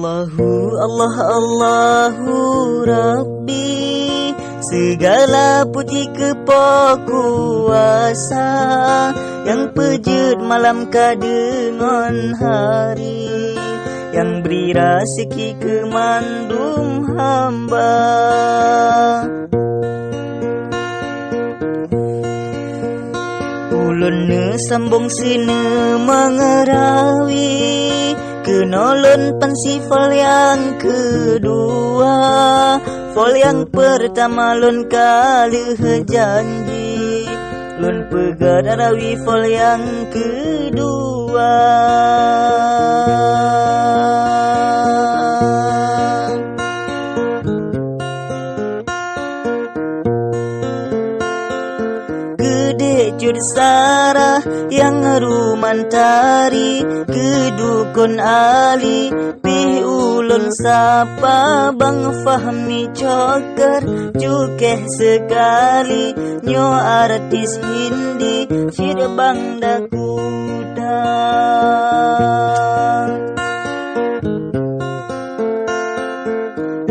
Allah, Allahu Rabbi, segala puji kepada kuasa yang pejut malam dengan hari, yang beri rezeki ke mandum hamba. Ulun ne sambung sine mengerawi, kenolon pensi fol yang kedua. Fol yang pertama lun kali janji, lun pegat arawi fol yang kedua. Gede jud sarah yang rumantari, kedukun ali pih ulun sapa bang fahmi cokar, cukeh sekali nyo artis Hindi syir bang dakuda.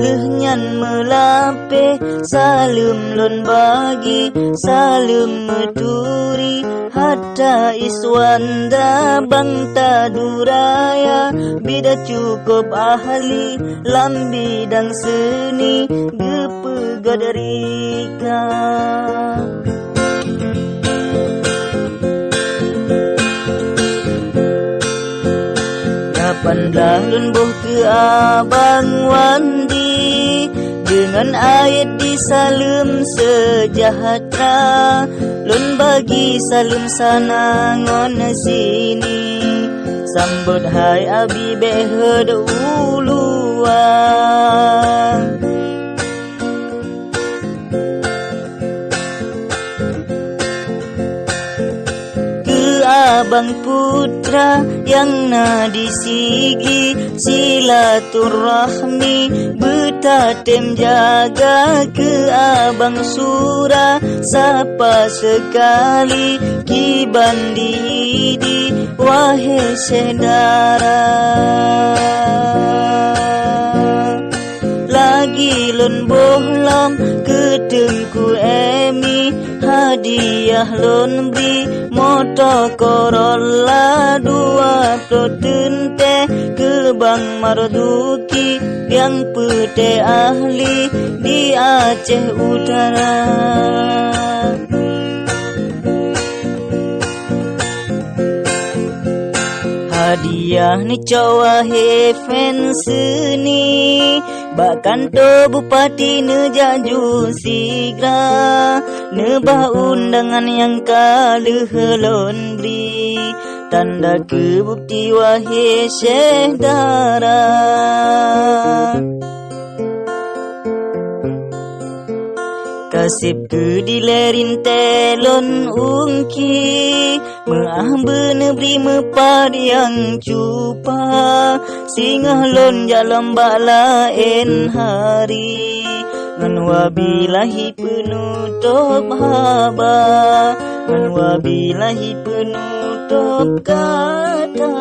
Lehnyan melape salam lon bagi, salam meduri hatta iswanda bangta duraya. Bida cukup ahli lam bidang seni gepegod rika. Pandang lun boh ke abang wandi, dengan ayat di salam sejahtera. Lun bagi salam sana ngon sini, sambut hai abi behad uluan. Abang putra yang nadi sigi, silaturahmi betatem jaga. Ke abang surah sapa sekali, kibandi di wahai saudara. Lagi lun bohlam ketengku emi, hadiah lun beri motor Corolla 20 teh ke Bang Marduki yang pete ahli di Aceh Utara. Hadiah ni cawa he fans ni, bahkan to bupati ne jaju sigra, ne bah undangan yang kaluh lon beri, tanda kebukti wahai Syekh Dara. Kasip ke dilerin telon ungki, meah benebri mepad yang cupa, singgah lon jalan balain hari. Ngan wabilahi penutup haba, ngan wabilahi penutup kata.